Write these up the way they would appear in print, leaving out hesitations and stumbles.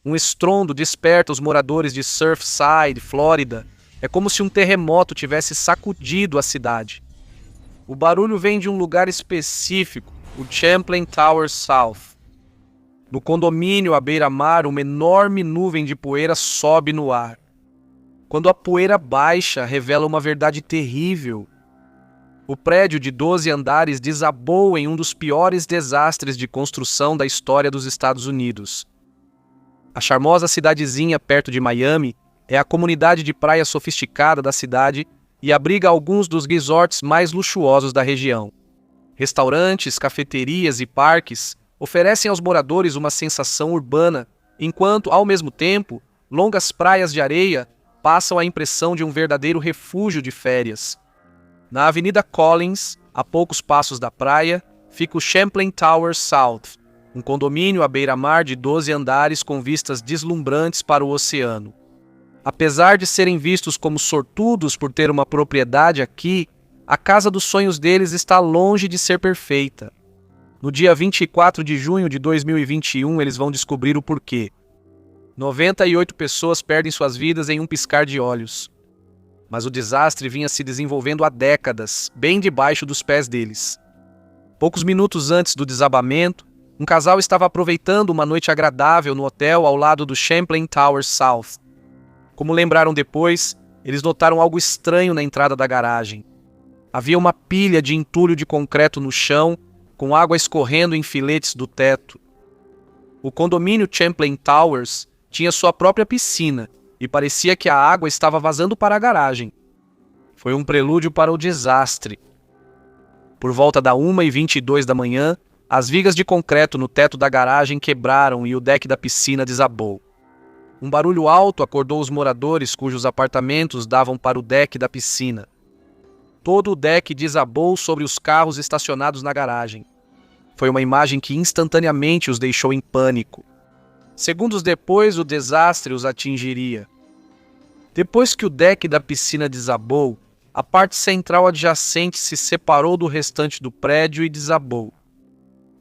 Um estrondo desperta os moradores de Surfside, Flórida. É como se um terremoto tivesse sacudido a cidade. O barulho vem de um lugar específico, o Champlain Towers South. No condomínio à beira-mar, uma enorme nuvem de poeira sobe no ar. Quando a poeira baixa, revela uma verdade terrível. O prédio de 12 andares desabou em um dos piores desastres de construção da história dos Estados Unidos. A charmosa cidadezinha perto de Miami é a comunidade de praia sofisticada da cidade e abriga alguns dos resorts mais luxuosos da região. Restaurantes, cafeterias e parques oferecem aos moradores uma sensação urbana, enquanto, ao mesmo tempo, longas praias de areia passam a impressão de um verdadeiro refúgio de férias. Na Avenida Collins, a poucos passos da praia, fica o Champlain Towers South, um condomínio à beira-mar de 12 andares com vistas deslumbrantes para o oceano. Apesar de serem vistos como sortudos por ter uma propriedade aqui, a casa dos sonhos deles está longe de ser perfeita. No dia 24 de junho de 2021, eles vão descobrir o porquê. 98 pessoas perdem suas vidas em um piscar de olhos. Mas o desastre vinha se desenvolvendo há décadas, bem debaixo dos pés deles. Poucos minutos antes do desabamento, um casal estava aproveitando uma noite agradável no hotel ao lado do Champlain Towers South. Como lembraram depois, eles notaram algo estranho na entrada da garagem. Havia uma pilha de entulho de concreto no chão, com água escorrendo em filetes do teto. O condomínio Champlain Towers tinha sua própria piscina e parecia que a água estava vazando para a garagem. Foi um prelúdio para o desastre. Por volta da 1h22 da manhã, as vigas de concreto no teto da garagem quebraram e o deck da piscina desabou. Um barulho alto acordou os moradores cujos apartamentos davam para o deck da piscina. Todo o deck desabou sobre os carros estacionados na garagem. Foi uma imagem que instantaneamente os deixou em pânico. Segundos depois, o desastre os atingiria. Depois que o deck da piscina desabou, a parte central adjacente se separou do restante do prédio e desabou.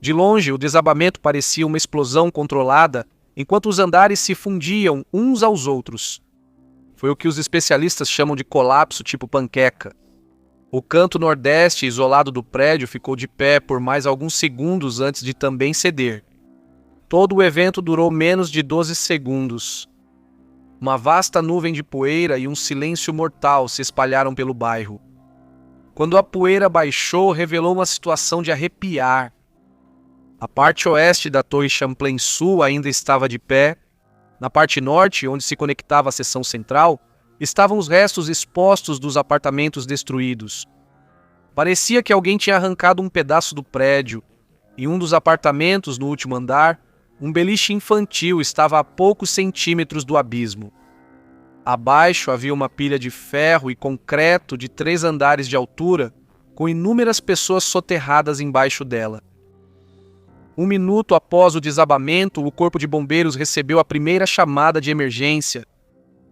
De longe, o desabamento parecia uma explosão controlada, enquanto os andares se fundiam uns aos outros. Foi o que os especialistas chamam de colapso tipo panqueca. O canto nordeste isolado do prédio ficou de pé por mais alguns segundos antes de também ceder. Todo o evento durou menos de 12 segundos. Uma vasta nuvem de poeira e um silêncio mortal se espalharam pelo bairro. Quando a poeira baixou, revelou uma situação de arrepiar. A parte oeste da Torre Champlain Sul ainda estava de pé. Na parte norte, onde se conectava a seção central, estavam os restos expostos dos apartamentos destruídos. Parecia que alguém tinha arrancado um pedaço do prédio. Em um dos apartamentos, no último andar, um beliche infantil estava a poucos centímetros do abismo. Abaixo havia uma pilha de ferro e concreto de 3 andares de altura, com inúmeras pessoas soterradas embaixo dela. 1 minuto após o desabamento, o corpo de bombeiros recebeu a primeira chamada de emergência.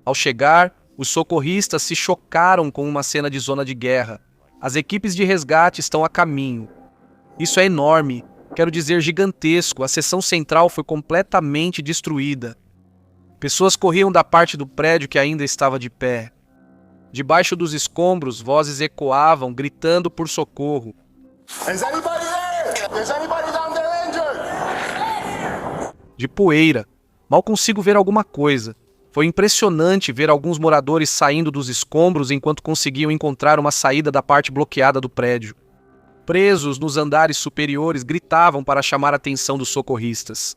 Ao chegar, os socorristas se chocaram com uma cena de zona de guerra. As equipes de resgate estão a caminho. Isso é enorme. Quero dizer gigantesco, a seção central foi completamente destruída. Pessoas corriam da parte do prédio que ainda estava de pé. Debaixo dos escombros, vozes ecoavam, gritando por socorro. Is anybody there? Is anybody down there injured? De poeira. Mal consigo ver alguma coisa. Foi impressionante ver alguns moradores saindo dos escombros enquanto conseguiam encontrar uma saída da parte bloqueada do prédio. Presos nos andares superiores gritavam para chamar a atenção dos socorristas.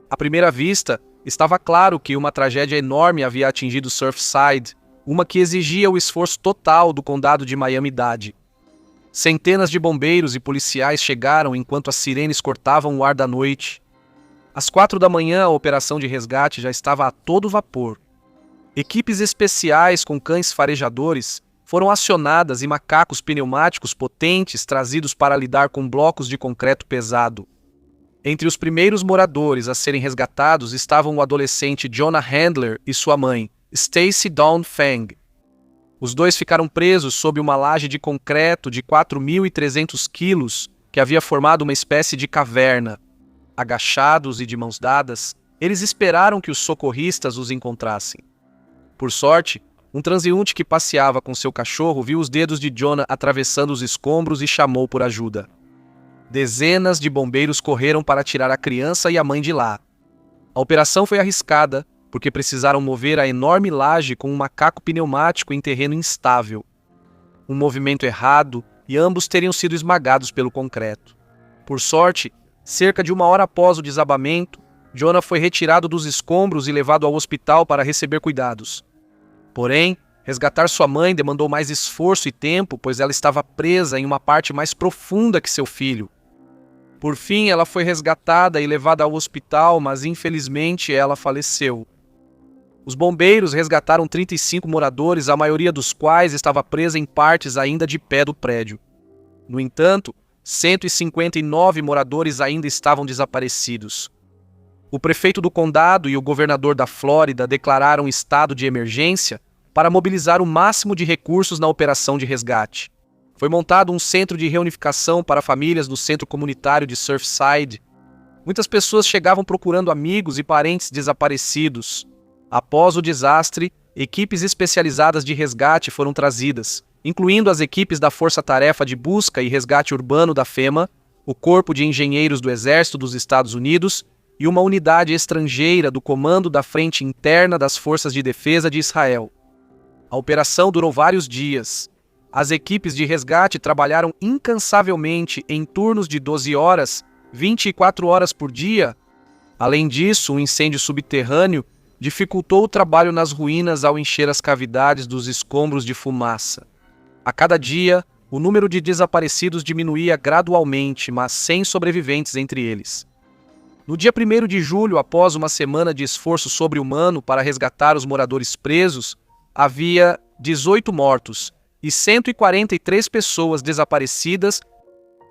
À primeira vista, estava claro que uma tragédia enorme havia atingido Surfside, uma que exigia o esforço total do condado de Miami-Dade. Centenas de bombeiros e policiais chegaram enquanto as sirenes cortavam o ar da noite. Às 4 da manhã, a operação de resgate já estava a todo vapor. Equipes especiais com cães farejadores foram acionadas e macacos pneumáticos potentes trazidos para lidar com blocos de concreto pesado. Entre os primeiros moradores a serem resgatados estavam o adolescente Jonah Handler e sua mãe, Stacy Dawn Fang. Os dois ficaram presos sob uma laje de concreto de 4.300 quilos que havia formado uma espécie de caverna. Agachados e de mãos dadas, Eles esperaram que os socorristas os encontrassem. Por sorte, um transeunte que passeava com seu cachorro viu os dedos de Jonah atravessando os escombros e chamou por ajuda. Dezenas de bombeiros correram para tirar a criança e a mãe de lá. A operação foi arriscada, porque precisaram mover a enorme laje com um macaco pneumático em terreno instável. Um movimento errado e ambos teriam sido esmagados pelo concreto. Por sorte, cerca de 1 hora após o desabamento, Jonah foi retirado dos escombros e levado ao hospital para receber cuidados. Porém, resgatar sua mãe demandou mais esforço e tempo, pois ela estava presa em uma parte mais profunda que seu filho. Por fim, ela foi resgatada e levada ao hospital, mas infelizmente ela faleceu. Os bombeiros resgataram 35 moradores, a maioria dos quais estava presa em partes ainda de pé do prédio. No entanto, 159 moradores ainda estavam desaparecidos. O prefeito do condado e o governador da Flórida declararam estado de emergência para mobilizar o máximo de recursos na operação de resgate. Foi montado um centro de reunificação para famílias no centro comunitário de Surfside. Muitas pessoas chegavam procurando amigos e parentes desaparecidos. Após o desastre, equipes especializadas de resgate foram trazidas, incluindo as equipes da Força-Tarefa de Busca e Resgate Urbano da FEMA, o Corpo de Engenheiros do Exército dos Estados Unidos e uma unidade estrangeira do Comando da Frente Interna das Forças de Defesa de Israel. A operação durou vários dias. As equipes de resgate trabalharam incansavelmente em turnos de 12 horas, 24 horas por dia. Além disso, um incêndio subterrâneo dificultou o trabalho nas ruínas ao encher as cavidades dos escombros de fumaça. A cada dia, o número de desaparecidos diminuía gradualmente, mas sem sobreviventes entre eles. No dia 1º de julho, após uma semana de esforço sobre-humano para resgatar os moradores presos, havia 18 mortos e 143 pessoas desaparecidas.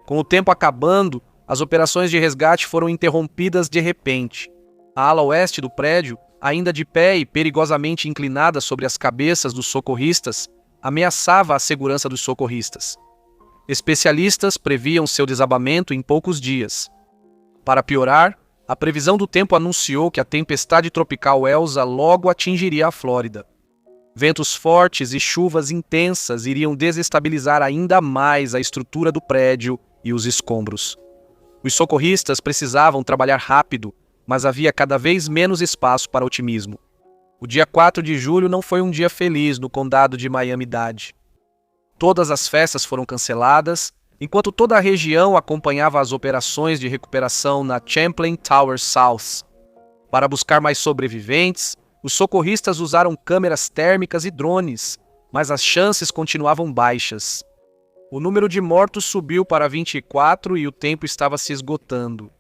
Com o tempo acabando, as operações de resgate foram interrompidas de repente. A ala oeste do prédio, ainda de pé e perigosamente inclinada sobre as cabeças dos socorristas, ameaçava a segurança dos socorristas. Especialistas previam seu desabamento em poucos dias. Para piorar, a previsão do tempo anunciou que a tempestade tropical Elsa logo atingiria a Flórida. Ventos fortes e chuvas intensas iriam desestabilizar ainda mais a estrutura do prédio e os escombros. Os socorristas precisavam trabalhar rápido, mas havia cada vez menos espaço para otimismo. O dia 4 de julho não foi um dia feliz no condado de Miami-Dade. Todas as festas foram canceladas, enquanto toda a região acompanhava as operações de recuperação na Champlain Tower South. Para buscar mais sobreviventes, os socorristas usaram câmeras térmicas e drones, mas as chances continuavam baixas. O número de mortos subiu para 24 e o tempo estava se esgotando.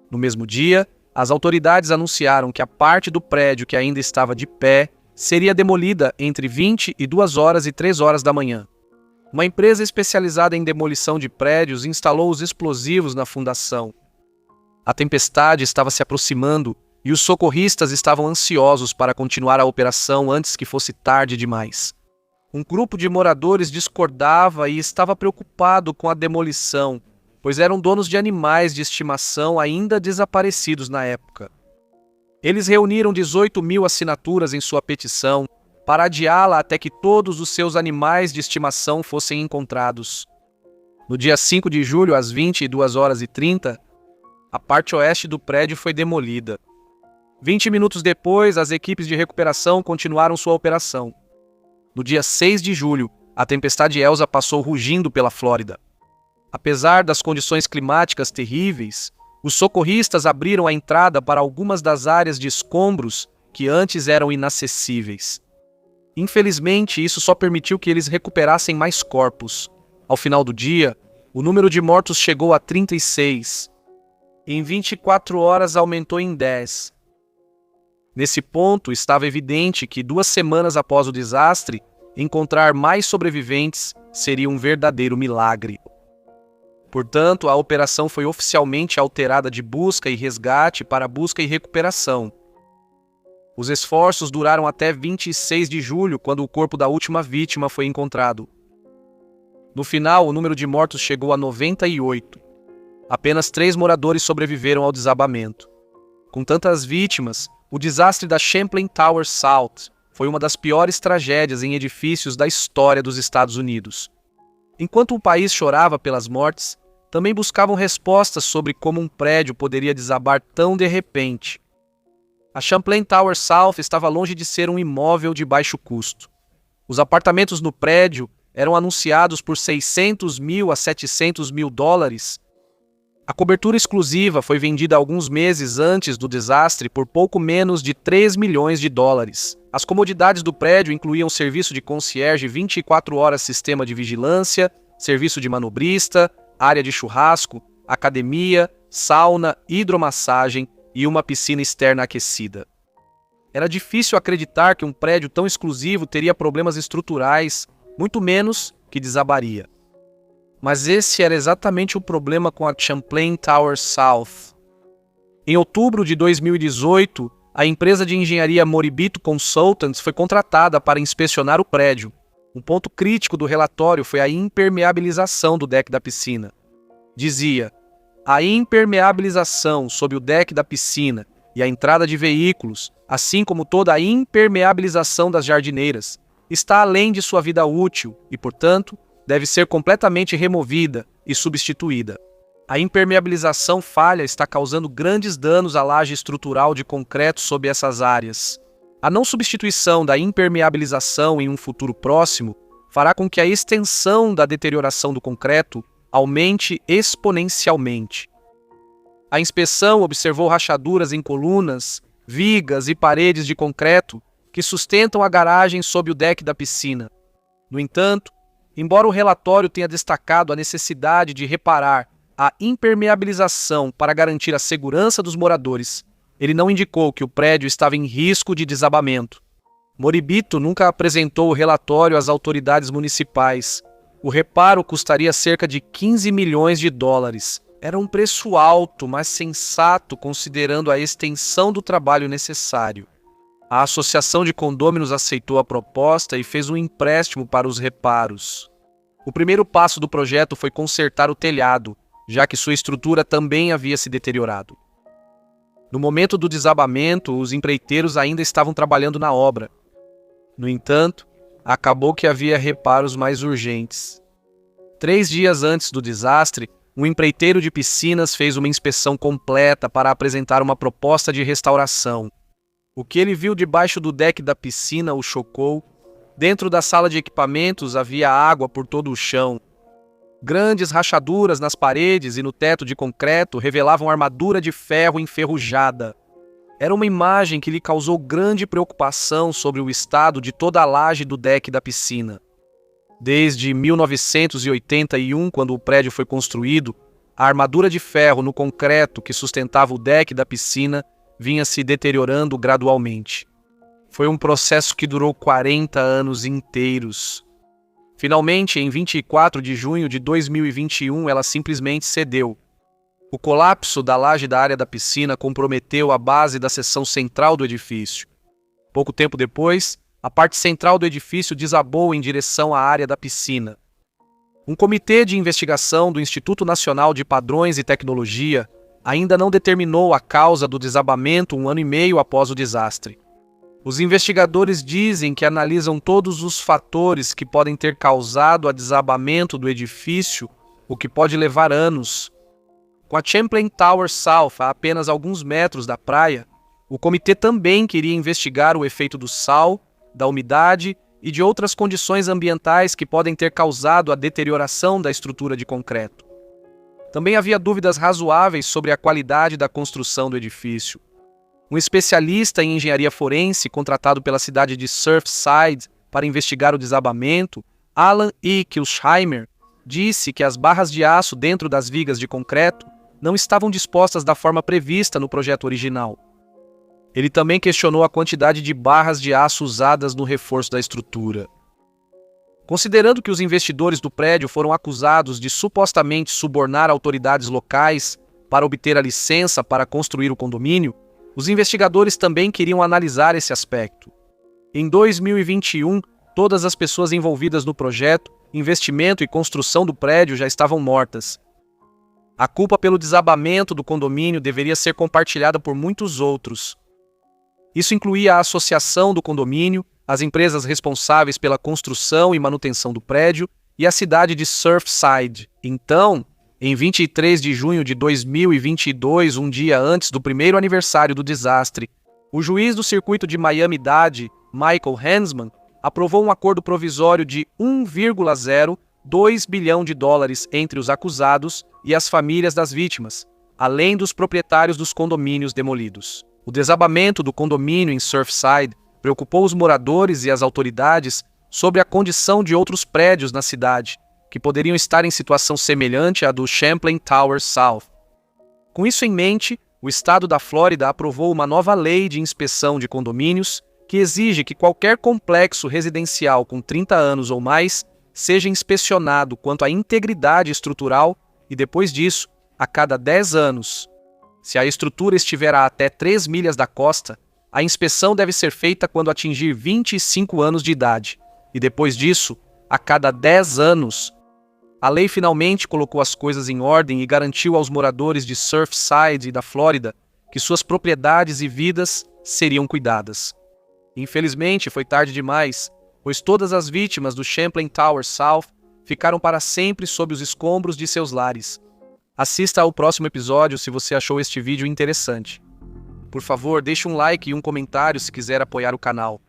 No mesmo dia, as autoridades anunciaram que a parte do prédio que ainda estava de pé seria demolida entre 20 e 2 horas e 3 horas da manhã. Uma empresa especializada em demolição de prédios instalou os explosivos na fundação. A tempestade estava se aproximando e os socorristas estavam ansiosos para continuar a operação antes que fosse tarde demais. Um grupo de moradores discordava e estava preocupado com a demolição, pois eram donos de animais de estimação ainda desaparecidos na época. Eles reuniram 18.000 assinaturas em sua petição para adiá-la até que todos os seus animais de estimação fossem encontrados. No dia 5 de julho, às 22h30, a parte oeste do prédio foi demolida. 20 minutos depois, as equipes de recuperação continuaram sua operação. No dia 6 de julho, a tempestade Elsa passou rugindo pela Flórida. Apesar das condições climáticas terríveis, os socorristas abriram a entrada para algumas das áreas de escombros que antes eram inacessíveis. Infelizmente, isso só permitiu que eles recuperassem mais corpos. Ao final do dia, o número de mortos chegou a 36. Em 24 horas aumentou em 10. Nesse ponto, estava evidente que 2 semanas após o desastre, encontrar mais sobreviventes seria um verdadeiro milagre. Portanto, a operação foi oficialmente alterada de busca e resgate para busca e recuperação. Os esforços duraram até 26 de julho, quando o corpo da última vítima foi encontrado. No final, o número de mortos chegou a 98. Apenas 3 moradores sobreviveram ao desabamento. Com tantas vítimas, o desastre da Champlain Tower South foi uma das piores tragédias em edifícios da história dos Estados Unidos. Enquanto o país chorava pelas mortes, também buscavam respostas sobre como um prédio poderia desabar tão de repente. A Champlain Tower South estava longe de ser um imóvel de baixo custo. Os apartamentos no prédio eram anunciados por $600 mil a $700 mil. A cobertura exclusiva foi vendida alguns meses antes do desastre por pouco menos de $3 milhões. As comodidades do prédio incluíam serviço de concierge 24 horas, sistema de vigilância, serviço de manobrista, área de churrasco, academia, sauna, hidromassagem e uma piscina externa aquecida. Era difícil acreditar que um prédio tão exclusivo teria problemas estruturais, muito menos que desabaria. Mas esse era exatamente o problema com a Champlain Tower South. Em outubro de 2018, a empresa de engenharia Moribito Consultants foi contratada para inspecionar o prédio. Um ponto crítico do relatório foi a impermeabilização do deck da piscina. Dizia: a impermeabilização sob o deck da piscina e a entrada de veículos, assim como toda a impermeabilização das jardineiras, está além de sua vida útil e, portanto, deve ser completamente removida e substituída. A impermeabilização falha está causando grandes danos à laje estrutural de concreto sob essas áreas. A não substituição da impermeabilização em um futuro próximo fará com que a extensão da deterioração do concreto aumente exponencialmente. A inspeção observou rachaduras em colunas, vigas e paredes de concreto que sustentam a garagem sob o deck da piscina. No entanto, embora o relatório tenha destacado a necessidade de reparar a impermeabilização para garantir a segurança dos moradores, ele não indicou que o prédio estava em risco de desabamento. Moribito nunca apresentou o relatório às autoridades municipais. O reparo custaria cerca de $15 milhões. Era um preço alto, mas sensato considerando a extensão do trabalho necessário. A Associação de Condôminos aceitou a proposta e fez um empréstimo para os reparos. O primeiro passo do projeto foi consertar o telhado, já que sua estrutura também havia se deteriorado. No momento do desabamento, os empreiteiros ainda estavam trabalhando na obra. No entanto, acabou que havia reparos mais urgentes. 3 dias antes do desastre, um empreiteiro de piscinas fez uma inspeção completa para apresentar uma proposta de restauração. O que ele viu debaixo do deck da piscina o chocou. Dentro da sala de equipamentos havia água por todo o chão. Grandes rachaduras nas paredes e no teto de concreto revelavam armadura de ferro enferrujada. Era uma imagem que lhe causou grande preocupação sobre o estado de toda a laje do deck da piscina. Desde 1981, quando o prédio foi construído, a armadura de ferro no concreto que sustentava o deck da piscina vinha se deteriorando gradualmente. Foi um processo que durou 40 anos inteiros. Finalmente, em 24 de junho de 2021, ela simplesmente cedeu. O colapso da laje da área da piscina comprometeu a base da seção central do edifício. Pouco tempo depois, a parte central do edifício desabou em direção à área da piscina. Um comitê de investigação do Instituto Nacional de Padrões e Tecnologia ainda não determinou a causa do desabamento 1 ano e meio após o desastre. Os investigadores dizem que analisam todos os fatores que podem ter causado o desabamento do edifício, o que pode levar anos. Com a Champlain Tower South a apenas alguns metros da praia, o comitê também queria investigar o efeito do sal, da umidade e de outras condições ambientais que podem ter causado a deterioração da estrutura de concreto. Também havia dúvidas razoáveis sobre a qualidade da construção do edifício. Um especialista em engenharia forense contratado pela cidade de Surfside para investigar o desabamento, Alan E. Kilsheimer, disse que as barras de aço dentro das vigas de concreto não estavam dispostas da forma prevista no projeto original. Ele também questionou a quantidade de barras de aço usadas no reforço da estrutura. Considerando que os investidores do prédio foram acusados de supostamente subornar autoridades locais para obter a licença para construir o condomínio, os investigadores também queriam analisar esse aspecto. Em 2021, todas as pessoas envolvidas no projeto, investimento e construção do prédio já estavam mortas. A culpa pelo desabamento do condomínio deveria ser compartilhada por muitos outros. Isso incluía a associação do condomínio, as empresas responsáveis pela construção e manutenção do prédio e a cidade de Surfside. Então, em 23 de junho de 2022, um dia antes do primeiro aniversário do desastre, o juiz do circuito de Miami-Dade, Michael Hansman, aprovou um acordo provisório de 1,02 bilhão de dólares entre os acusados e as famílias das vítimas, além dos proprietários dos condomínios demolidos. O desabamento do condomínio em Surfside preocupou os moradores e as autoridades sobre a condição de outros prédios na cidade, que poderiam estar em situação semelhante à do Champlain Towers South. Com isso em mente, o estado da Flórida aprovou uma nova lei de inspeção de condomínios que exige que qualquer complexo residencial com 30 anos ou mais seja inspecionado quanto à integridade estrutural e, depois disso, a cada 10 anos. Se a estrutura estiver a até 3 milhas da costa, a inspeção deve ser feita quando atingir 25 anos de idade, e depois disso, a cada 10 anos. A lei finalmente colocou as coisas em ordem e garantiu aos moradores de Surfside e da Flórida que suas propriedades e vidas seriam cuidadas. Infelizmente, foi tarde demais, pois todas as vítimas do Champlain Towers South ficaram para sempre sob os escombros de seus lares. Assista ao próximo episódio se você achou este vídeo interessante. Por favor, deixe um like e um comentário se quiser apoiar o canal.